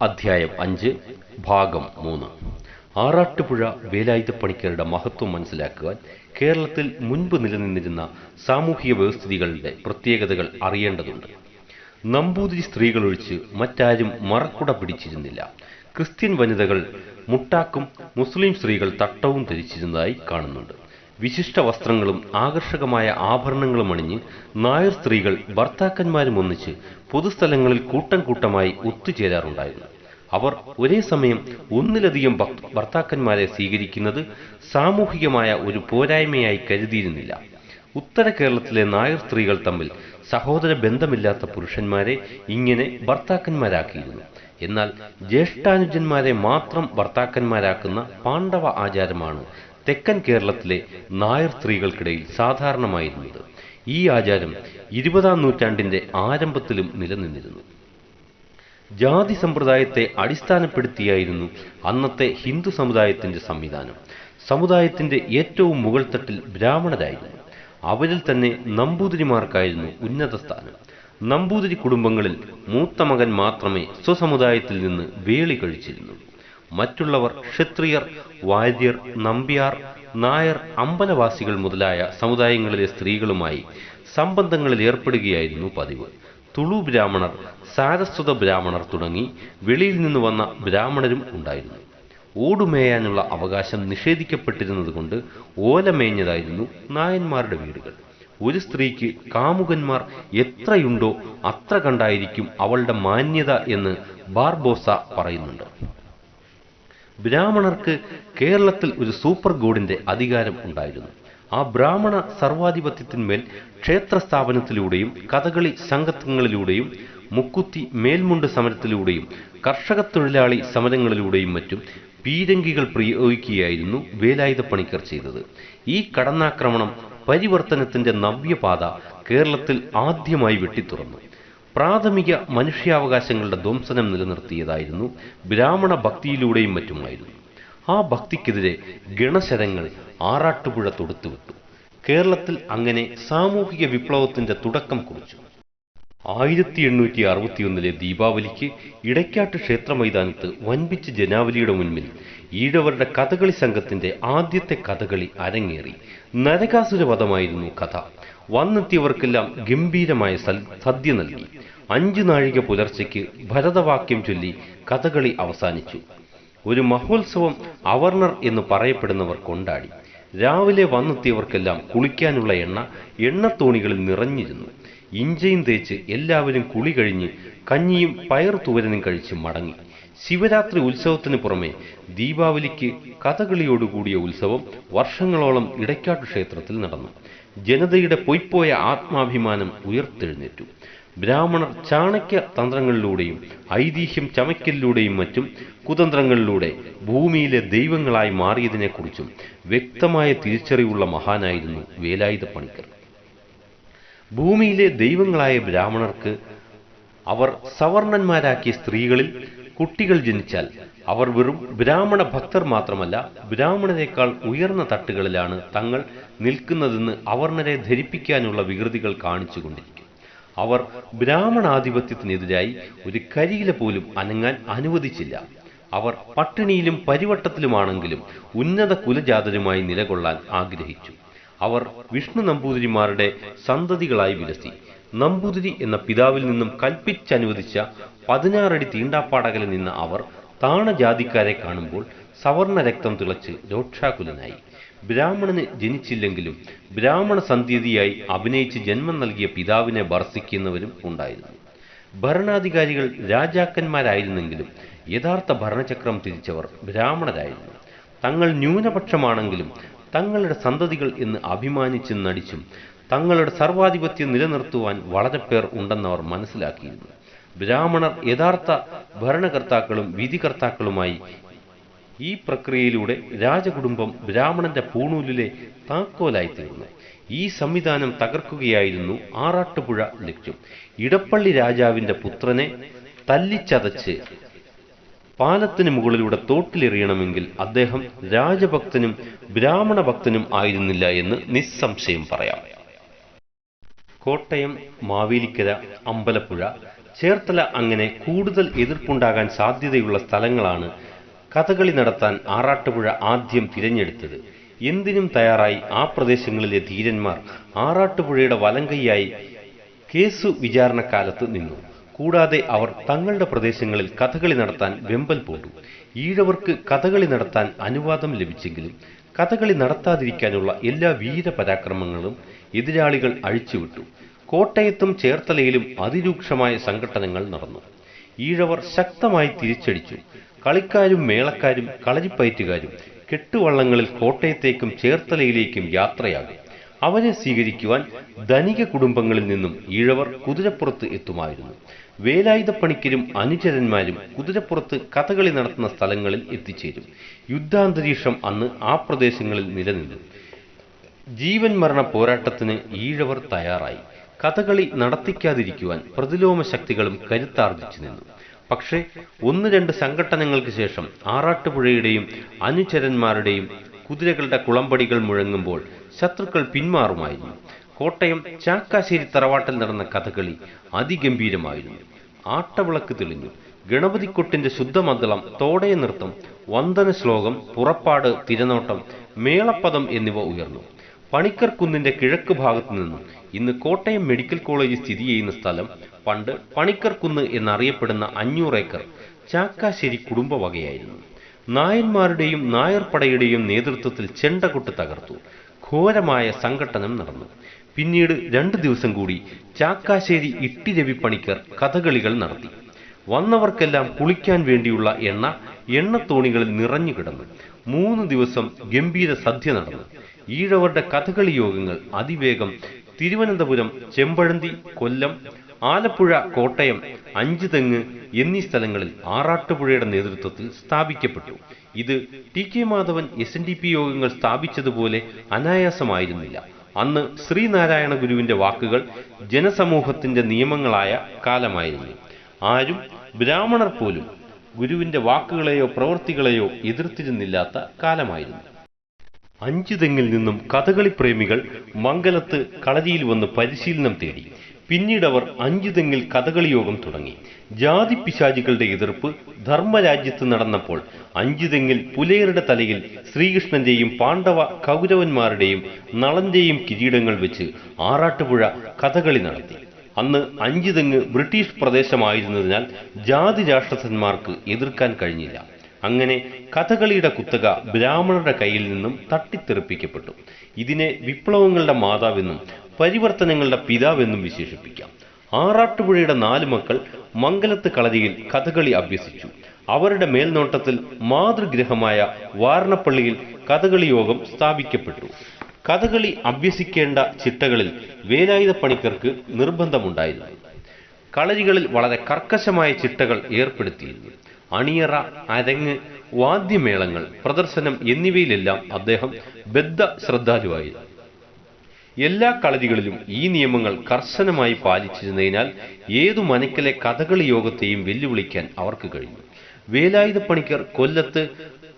അധ്യായം 5 ഭാഗം 3. ആറാട്ടുപുഴ വേലായുധപ്പണിക്കരുടെ മഹത്വം മനസ്സിലാക്കുവാൻ കേരളത്തിൽ മുൻപ് നിലനിന്നിരുന്ന സാമൂഹിക വ്യവസ്ഥിതികളുടെ പ്രത്യേകതകൾ അറിയേണ്ടതുണ്ട്. നമ്പൂതിരി സ്ത്രീകളൊഴിച്ച് മറ്റാരും മറക്കുട പിടിച്ചിരുന്നില്ല. ക്രിസ്ത്യൻ വനിതകൾ മുട്ടാക്കും മുസ്ലിം സ്ത്രീകൾ തട്ടവും ധരിച്ചിരുന്നതായി കാണുന്നുണ്ട്. വിശിഷ്ട വസ്ത്രങ്ങളും ആകർഷകമായ ആഭരണങ്ങളും അണിഞ്ഞ് നായർ സ്ത്രീകൾ ഭർത്താക്കന്മാരും ഒന്നിച്ച് പൊതുസ്ഥലങ്ങളിൽ കൂട്ടം കൂട്ടമായി ഒത്തുചേരാറുണ്ടായിരുന്നു. അവർ ഒരേ സമയം ഒന്നിലധികം ഭർത്താക്കന്മാരെ സ്വീകരിക്കുന്നത് സാമൂഹികമായ ഒരു പോരായ്മയായി കരുതിയിരുന്നില്ല. ഉത്തര കേരളത്തിലെ നായർ സ്ത്രീകൾ തമ്മിൽ സഹോദര ബന്ധമില്ലാത്ത പുരുഷന്മാരെ ഇങ്ങനെ ഭർത്താക്കന്മാരാക്കിയിരുന്നു. എന്നാൽ ജ്യേഷ്ഠാനുജന്മാരെ മാത്രം ഭർത്താക്കന്മാരാക്കുന്ന പാണ്ഡവ ആചാരമാണ് തെക്കൻ കേരളത്തിലെ നായർ സ്ത്രീകൾക്കിടയിൽ സാധാരണമായിരുന്നത്. ഈ ആചാരം 20-ാം നൂറ്റാണ്ടിന്റെ ആരംഭത്തിലും നിലനിന്നിരുന്നു. ജാതി സമ്പ്രദായത്തെ അടിസ്ഥാനപ്പെടുത്തിയായിരുന്നു അന്നത്തെ ഹിന്ദു സമുദായത്തിന്റെ സംവിധാനം. സമുദായത്തിന്റെ ഏറ്റവും മുകൾത്തട്ടിൽ ബ്രാഹ്മണരായിരുന്നു. അവരിൽ തന്നെ നമ്പൂതിരിമാർക്കായിരുന്നു ഉന്നത സ്ഥാനം. നമ്പൂതിരി കുടുംബങ്ങളിൽ മൂത്ത മകൻ മാത്രമേ സ്വസമുദായത്തിൽ നിന്ന് വേളി കഴിച്ചിരുന്നു. മറ്റുള്ളവർ ക്ഷത്രിയർ, വാര്യർ, നമ്പ്യാർ, നായർ, അമ്പലവാസികൾ മുതലായ സമുദായങ്ങളിലെ സ്ത്രീകളുമായി സംബന്ധങ്ങളിൽ ഏർപ്പെടുകയായിരുന്നു പതിവ്. തുളു ബ്രാഹ്മണർ, സാരസ്വത ബ്രാഹ്മണർ തുടങ്ങി വെളിയിൽ നിന്ന് വന്ന ബ്രാഹ്മണരും ഉണ്ടായിരുന്നു. ഓടുമേയാനുള്ള അവകാശം നിഷേധിക്കപ്പെട്ടിരുന്നതുകൊണ്ട് ഓലമേഞ്ഞതായിരുന്നു നായന്മാരുടെ വീടുകൾ. ഒരു സ്ത്രീക്ക് കാമുകന്മാർ എത്രയുണ്ടോ അത്ര കണ്ടായിരിക്കും അവളുടെ മാന്യത എന്ന് ബാർബോസ പറയുന്നുണ്ട്. ബ്രാഹ്മണർക്ക് കേരളത്തിൽ ഒരു സൂപ്പർ ഗോഡിന്റെ അധികാരം ഉണ്ടായിരുന്നു. ആ ബ്രാഹ്മണ സർവാധിപത്യത്തിന്മേൽ ക്ഷേത്രസ്ഥാപനത്തിലൂടെയും കഥകളി സംഘങ്ങളിലൂടെയും മുക്കുത്തി മേൽമുണ്ട് സമരത്തിലൂടെയും കർഷക തൊഴിലാളി സമരങ്ങളിലൂടെയും മറ്റും പീരങ്കികൾ പ്രയോഗിക്കുകയായിരുന്നു വേലായുധപ്പണിക്കർ ചെയ്തത്. ഈ കടന്നാക്രമണം പരിവർത്തനത്തിന്റെ നവ്യപാത കേരളത്തിൽ ആദ്യമായി വെട്ടിത്തുറന്നു. പ്രാഥമിക മനുഷ്യാവകാശങ്ങളുടെ ധ്വംസനം നിലനിർത്തിയതായിരുന്നു ബ്രാഹ്മണ ഭക്തിയിലൂടെയും മറ്റുമായിരുന്നു. ആ ഭക്തിക്കെതിരെ ഗണശരങ്ങൾ ആറാട്ടുപുഴ തൊടുത്തുവിട്ടു. കേരളത്തിൽ അങ്ങനെ സാമൂഹിക വിപ്ലവത്തിന്റെ തുടക്കം കുറിച്ചു. 1861 ദീപാവലിക്ക് ഇടയ്ക്കാട്ട് ക്ഷേത്ര മൈതാനത്ത് വൻപിച്ച ജനാവലിയുടെ മുൻപിൽ ഈഴവരുടെ കഥകളി സംഘത്തിന്റെ ആദ്യത്തെ കഥകളി അരങ്ങേറി. നരകാസുരവധമായിരുന്നു കഥ. വന്നെത്തിയവർക്കെല്ലാം ഗംഭീരമായ സദ്യ നൽകി. 5 നാഴിക പുലർച്ചയ്ക്ക് ഭരതവാക്യം ചൊല്ലി കഥകളി അവസാനിച്ചു. ഒരു മഹോത്സവം അവർണർ എന്ന് പറയപ്പെടുന്നവർ കൊണ്ടാടി. രാവിലെ വന്നെത്തിയവർക്കെല്ലാം കുളിക്കാനുള്ള എണ്ണത്തോണികളിൽ നിറഞ്ഞിരുന്നു. ഇഞ്ചയും തേച്ച് എല്ലാവരും കുളി കഴിഞ്ഞ് കഞ്ഞിയും പയറുതൂരനും കഴിച്ച് മടങ്ങി. ശിവരാത്രി ഉത്സവത്തിന് പുറമെ ദീപാവലിക്ക് കഥകളിയോടുകൂടിയ ഉത്സവം വർഷങ്ങളോളം ഇടയ്ക്കാട്ടു ക്ഷേത്രത്തിൽ നടന്നു. ജനതയുടെ പൊയ്പോയ ആത്മാഭിമാനം ഉയർത്തെഴുന്നേറ്റു. ബ്രാഹ്മണർ ചാണക്യ തന്ത്രങ്ങളിലൂടെയും ഐതിഹ്യം ചമയ്ക്കലിലൂടെയും മറ്റും കുതന്ത്രങ്ങളിലൂടെ ഭൂമിയിലെ ദൈവങ്ങളായി മാറിയതിനെക്കുറിച്ചും വ്യക്തമായ തിരിച്ചറിവുള്ള മഹാനായിരുന്നു വേലായുധപ്പണിക്കർ. ഭൂമിയിലെ ദൈവങ്ങളായ ബ്രാഹ്മണർക്ക് അവർ സവർണന്മാരാക്കിയ സ്ത്രീകളിൽ കുട്ടികൾ ജനിച്ചാൽ അവർ വെറും ബ്രാഹ്മണ ഭക്തർ മാത്രമല്ല, ബ്രാഹ്മണരെക്കാൾ ഉയർന്ന തട്ടുകളിലാണ് തങ്ങൾ നിൽക്കുന്നതെന്ന് അവർണരെ ധരിപ്പിക്കാനുള്ള വികൃതികൾ കാണിച്ചുകൊണ്ടിരിക്കും. അവർ ബ്രാഹ്മണാധിപത്യത്തിനെതിരായി ഒരു കരിയില പോലും അനങ്ങാൻ അനുവദിച്ചില്ല. അവർ പട്ടിണിയിലും പരിവട്ടത്തിലുമാണെങ്കിലും ഉന്നത കുലജാതരുമായി നിലകൊള്ളാൻ ആഗ്രഹിച്ചു. അവർ വിഷ്ണു നമ്പൂതിരിമാരുടെ സന്തതികളായി വിലസി. നമ്പൂതിരി എന്ന പിതാവിൽ നിന്നും കൽപ്പിച്ചനുവദിച്ച 16 അടി തീണ്ടാപ്പാടകലിൽ നിന്ന അവർ താണജാതിക്കാരെ കാണുമ്പോൾ സവർണ രക്തം തിളച്ച് രോക്ഷാകുലനായി. ബ്രാഹ്മണന് ജനിച്ചില്ലെങ്കിലും ബ്രാഹ്മണ സന്തതിയായി അഭിനയിച്ച് ജന്മം നൽകിയ പിതാവിനെ ഭർസിക്കുന്നവരും ഉണ്ടായിരുന്നു. ഭരണാധികാരികൾ രാജാക്കന്മാരായിരുന്നെങ്കിലും യഥാർത്ഥ ഭരണചക്രം തിരിച്ചവർ ബ്രാഹ്മണരായിരുന്നു. തങ്ങൾ ന്യൂനപക്ഷമാണെങ്കിലും തങ്ങളുടെ സന്തതികൾ എന്ന് അഭിമാനിച്ച് നടിച്ചും തങ്ങളുടെ സർവാധിപത്യം നിലനിർത്തുവാൻ വളരെ പേർ ഉണ്ടെന്നവർ മനസ്സിലാക്കിയിരുന്നു. ബ്രാഹ്മണർ യഥാർത്ഥ ഭരണകർത്താക്കളും വിധികർത്താക്കളുമായി. ഈ പ്രക്രിയയിലൂടെ രാജകുടുംബം ബ്രാഹ്മണന്റെ പൂണൂലിലെ താക്കോലായിത്തീർന്നു. ഈ സംവിധാനം തകർക്കുകയായിരുന്നു ആറാട്ടുപുഴ ലക്ഷ്യം. ഇടപ്പള്ളി രാജാവിന്റെ പുത്രനെ തല്ലിച്ചതച്ച് പാലത്തിന് മുകളിലൂടെ തോട്ടിലെറിയണമെങ്കിൽ അദ്ദേഹം രാജഭക്തനും ബ്രാഹ്മണ ഭക്തനും ആയിരുന്നില്ല എന്ന് നിസ്സംശയം പറയാം. കോട്ടയം, മാവേലിക്കര, അമ്പലപ്പുഴ, ചേർത്തല അങ്ങനെ കൂടുതൽ എതിർപ്പുണ്ടാകാൻ സാധ്യതയുള്ള സ്ഥലങ്ങളാണ് കഥകളി നടത്താൻ ആറാട്ടുപുഴ ആദ്യം തിരഞ്ഞെടുത്തത്. എന്തിനും തയ്യാറായി ആ പ്രദേശങ്ങളിലെ ധീരന്മാർ ആറാട്ടുപുഴയുടെ വലങ്കൈയായി കേസു വിചാരണക്കാലത്ത് നിന്നു. കൂടാതെ അവർ തങ്ങളുടെ പ്രദേശങ്ങളിൽ കഥകളി നടത്താൻ വെമ്പൽ പൂണ്ടു. ഈഴവർക്ക് കഥകളി നടത്താൻ അനുവാദം ലഭിച്ചെങ്കിലും കഥകളി നടത്താതിരിക്കാനുള്ള എല്ലാ വീരപരാക്രമങ്ങളും എതിരാളികൾ അഴിച്ചുവിട്ടു. കോട്ടയത്തും ചേർത്തലയിലും അതിരൂക്ഷമായ സംഘട്ടനങ്ങൾ നടന്നു. ഈഴവർ ശക്തമായി തിരിച്ചടിച്ചു. കളിക്കാരും മേളക്കാരും കളരിപ്പയറ്റുകാരും കെട്ടുവള്ളങ്ങളിൽ കോട്ടയത്തേക്കും ചേർത്തലയിലേക്കും യാത്രയാകും. അവരെ സ്വീകരിക്കുവാൻ ധനിക കുടുംബങ്ങളിൽ നിന്നും ഈഴവർ കുതിരപ്പുറത്ത് എത്തുമായിരുന്നു. വേലായുധപ്പണിക്കരും അനുചരന്മാരും കുതിരപ്പുറത്ത് കഥകളി നടത്തുന്ന സ്ഥലങ്ങളിൽ എത്തിച്ചേരും. യുദ്ധാന്തരീക്ഷം അന്ന് ആ പ്രദേശങ്ങളിൽ നിലനിന്നു. ജീവൻ മരണ പോരാട്ടത്തിന് ഈഴവർ തയ്യാറായി. കഥകളി നടത്തിക്കാതിരിക്കുവാൻ പ്രതിലോമ ശക്തികളും കരുത്താർജിച്ചു നിന്നു. പക്ഷേ 1-2 സംഘട്ടനങ്ങൾക്ക് ശേഷം ആറാട്ടുപുഴയുടെയും അനുചരന്മാരുടെയും കുതിരകളുടെ കുളമ്പടികൾ മുഴങ്ങുമ്പോൾ ശത്രുക്കൾ പിന്മാറുമായിരുന്നു. കോട്ടയം ചാക്കാശ്ശേരി തറവാട്ടിൽ നടന്ന കഥകളി അതിഗംഭീരമായിരുന്നു. ആട്ടവിളക്ക് തെളിഞ്ഞു. ഗണപതിക്കൊട്ടിന്റെ ശുദ്ധമദ്ദളം, തോടയ നൃത്തം, വന്ദന ശ്ലോകം, പുറപ്പാട്, തിരനോട്ടം, മേളപ്പദം എന്നിവ ഉയർന്നു. പണിക്കർ കുന്നിന്റെ കിഴക്ക് ഭാഗത്തു നിന്നും ഇന്ന് കോട്ടയം മെഡിക്കൽ കോളേജ് സ്ഥിതി ചെയ്യുന്ന സ്ഥലം പണ്ട് പണിക്കർ കുന്ന് എന്നറിയപ്പെടുന്ന 500 ഏക്കർ ചാക്കാശ്ശേരി കുടുംബവകയായിരുന്നു. നായന്മാരുടെയും നായർപ്പടയുടെയും നേതൃത്വത്തിൽ ചെണ്ടകൊട്ട് തകർത്തു. ഘോരമായ സംഘട്ടനം നടന്നു. പിന്നീട് 2 ദിവസം കൂടി ചാക്കാശ്ശേരി ഇട്ടി രവി പണിക്കർ കഥകളികൾ നടത്തി. വന്നവർക്കെല്ലാം കുളിക്കാൻ വേണ്ടിയുള്ള എണ്ണത്തോണികളിൽ നിറഞ്ഞു കിടന്നു. 3 ദിവസം ഗംഭീര സദ്യ നടന്നു. ഈഴവരുടെ കഥകളി യോഗങ്ങൾ അതിവേഗം തിരുവനന്തപുരം, ചെമ്പഴന്തി, കൊല്ലം, ആലപ്പുഴ, കോട്ടയം, അഞ്ചുതെങ്ങ് എന്നീ സ്ഥലങ്ങളിൽ ആറാട്ടുപുഴയുടെ നേതൃത്വത്തിൽ സ്ഥാപിക്കപ്പെട്ടു. ഇത് ടി.കെ. മാധവൻ SNDP യോഗങ്ങൾ സ്ഥാപിച്ചതുപോലെ അനായാസമായിരുന്നില്ല. അന്ന് ശ്രീനാരായണ ഗുരുവിന്റെ വാക്കുകൾ ജനസമൂഹത്തിന്റെ നിയമങ്ങളായ കാലമായിരുന്നു. ആരും ബ്രാഹ്മണർ പോലും ഗുരുവിന്റെ വാക്കുകളെയോ പ്രവൃത്തികളെയോ എതിർത്തിരുന്നില്ലാത്ത കാലമായിരുന്നു. അഞ്ചുതെങ്ങിൽ നിന്നും കഥകളി പ്രേമികൾ മംഗലത്ത് കളരിയിൽ വന്ന് പരിശീലനം തേടി. പിന്നീടവർ അഞ്ചുതെങ്ങിൽ കഥകളി യോഗം തുടങ്ങി. ജാതി പിശാചികളുടെ എതിർപ്പ് ധർമ്മരാജ്യത്ത് നടന്നപ്പോൾ അഞ്ചുതെങ്ങിൽ പുലയരുടെ തലയിൽ ശ്രീകൃഷ്ണന്റെയും പാണ്ഡവ കൗരവന്മാരുടെയും നളന്റെയും കിരീടങ്ങൾ വെച്ച് ആറാട്ടുപുഴ കഥകളി നടത്തി. അന്ന് അഞ്ചുതെങ്ങ് ബ്രിട്ടീഷ് പ്രദേശമായിരുന്നതിനാൽ ജാതി രാക്ഷസന്മാർക്ക് എതിർക്കാൻ കഴിഞ്ഞില്ല. അങ്ങനെ കഥകളിയുടെ കുത്തക ബ്രാഹ്മണരുടെ കയ്യിൽ നിന്നും തട്ടിത്തെറിപ്പിക്കപ്പെട്ടു. ഇതിനെ വിപ്ലവങ്ങളുടെ മാതാവെന്നും പരിവർത്തനങ്ങളുടെ പിതാവെന്നും വിശേഷിപ്പിക്കാം. ആറാട്ടുപുഴയുടെ 4 മക്കൾ മംഗലത്ത് കളരിയിൽ കഥകളി അഭ്യസിച്ചു. അവരുടെ മേൽനോട്ടത്തിൽ മാതൃഗ്രഹമായ വാരണപ്പള്ളിയിൽ കഥകളി യോഗം സ്ഥാപിക്കപ്പെട്ടു. കഥകളി അഭ്യസിക്കേണ്ട ചിട്ടകളിൽ വേലായുധപ്പണിക്കർക്ക് നിർബന്ധമുണ്ടായിരുന്നു. കളരികളിൽ വളരെ കർക്കശമായ ചിട്ടകൾ ഏർപ്പെടുത്തിയിരുന്നു. അണിയറ, അരങ്ങ്, വാദ്യമേളങ്ങൾ, പ്രദർശനം എന്നിവയിലെല്ലാം അദ്ദേഹം ബദ്ധ ശ്രദ്ധാലുവായിരുന്നു. എല്ലാ കളരികളിലും ഈ നിയമങ്ങൾ കർശനമായി പാലിച്ചിരുന്നതിനാൽ ഏതു മനക്കലെ കഥകളി യോഗത്തെയും വെല്ലുവിളിക്കാൻ അവർക്ക് കഴിഞ്ഞു. വേലായുധപ്പണിക്കർ കൊല്ലത്ത്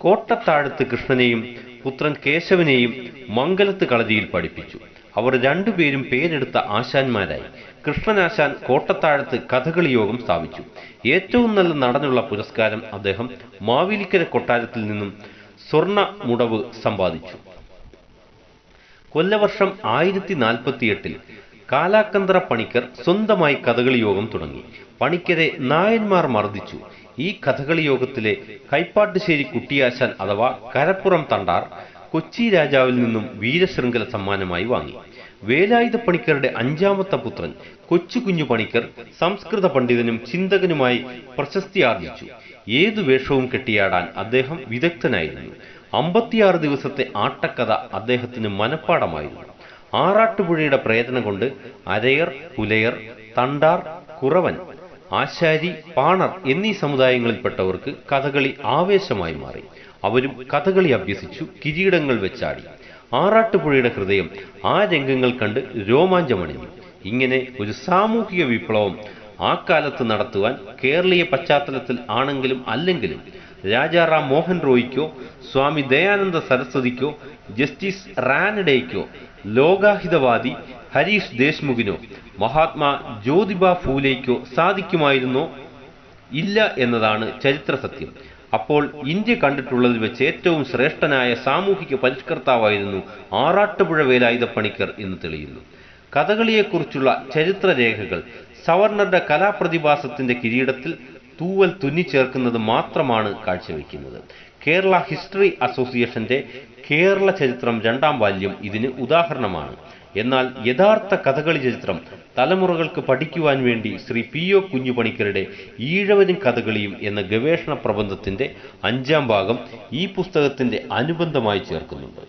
കോട്ടത്താഴത്ത് കൃഷ്ണനെയും പുത്രൻ കേശവനെയും മംഗലത്ത് കളരിയിൽ പഠിപ്പിച്ചു. അവർ 2 പേരും പേരെടുത്ത ആശാന്മാരായി. കൃഷ്ണനാശാൻ കോട്ടത്താഴത്ത് കഥകളി യോഗം സ്ഥാപിച്ചു. ഏറ്റവും നല്ല നടനുള്ള പുരസ്കാരം അദ്ദേഹം മാവേലിക്കര കൊട്ടാരത്തിൽ നിന്നും സ്വർണ്ണ മുടവ് സമ്പാദിച്ചു. കൊല്ലവർഷം 1048 കാലാക്കന്തറ പണിക്കർ സ്വന്തമായി കഥകളി യോഗം തുടങ്ങി. പണിക്കരെ നായന്മാർ മർദ്ദിച്ചു. ഈ കഥകളി യോഗത്തിലെ കൈപ്പാട്ടുശ്ശേരി കുട്ടിയാശാൻ അഥവാ കരപ്പുറം തണ്ടാർ കൊച്ചി രാജാവിൽ നിന്നും വീരശൃംഖല സമ്മാനമായി വാങ്ങി. വേലായുധപ്പണിക്കരുടെ 5ാമത്തെ പുത്രൻ കൊച്ചുകുഞ്ഞു പണിക്കർ സംസ്കൃത പണ്ഡിതനും ചിന്തകനുമായി പ്രശസ്തി ആർജിച്ചു. ഏതു വേഷവും കെട്ടിയാടാൻ അദ്ദേഹം വിദഗ്ധനായിരുന്നു. 56 ദിവസത്തെ ആട്ടക്കഥ അദ്ദേഹത്തിന് മനഃപ്പാടമായിരുന്നു. ആറാട്ടുപുഴയുടെ പ്രേരണ കൊണ്ട് അരയർ, പുലയർ, തണ്ടാർ, കുറവൻ, ആശാരി, പാണർ എന്നീ സമുദായങ്ങളിൽപ്പെട്ടവർക്ക് കഥകളി ആവേശമായി മാറി. അവരും കഥകളി അഭ്യസിച്ചു, കിരീടങ്ങൾ വെച്ചാടി. ആറാട്ടുപുഴയുടെ ഹൃദയം ആ രംഗങ്ങൾ കണ്ട് രോമാഞ്ചമണിഞ്ഞു. ഇങ്ങനെ ഒരു സാമൂഹിക വിപ്ലവം ആ കാലത്ത് നടത്തുവാൻ കേരളീയ പശ്ചാത്തലത്തിൽ ആണെങ്കിലും അല്ലെങ്കിലും രാജാറാം മോഹൻ റോയിക്കോ സ്വാമി ദയാനന്ദ സരസ്വതിക്കോ ജസ്റ്റിസ് റാനഡേക്കോ ലോകാഹിതവാദി ഹരീഷ് ദേശ്മുഖിനോ മഹാത്മാ ജ്യോതിബ ഫൂലെയ്ക്കോ സാധിക്കുമായിരുന്നോ? ഇല്ല എന്നതാണ് ചരിത്ര സത്യം. അപ്പോൾ ഇന്ത്യ കണ്ടിട്ടുള്ളതിൽ വെച്ച് ഏറ്റവും ശ്രേഷ്ഠനായ സാമൂഹിക പരിഷ്കർത്താവായിരുന്നു ആറാട്ടുപുഴ വേലായുധപ്പണിക്കർ എന്ന് തെളിയുന്നു. കഥകളിയെക്കുറിച്ചുള്ള ചരിത്രരേഖകൾ സവർണരുടെ കലാപ്രതിഭാസത്തിന്റെ കിരീടത്തിൽ തൂവൽ തുന്നിച്ചേർക്കുന്നത് മാത്രമാണ് കാഴ്ചവെക്കുന്നത്. കേരള ഹിസ്റ്ററി അസോസിയേഷന്റെ കേരള ചരിത്രം 2ാം വാല്യം ഇതിന് ഉദാഹരണമാണ്. എന്നാൽ യഥാർത്ഥ കഥകളി ചരിത്രം തലമുറകൾക്ക് പഠിക്കുവാൻ വേണ്ടി ശ്രീ P.O. കുഞ്ഞുപണിക്കരുടെ ഈഴവരും കഥകളിയും എന്ന ഗവേഷണ പ്രബന്ധത്തിന്റെ 5ാം ഭാഗം ഈ പുസ്തകത്തിന്റെ അനുബന്ധമായി ചേർക്കുന്നുണ്ട്.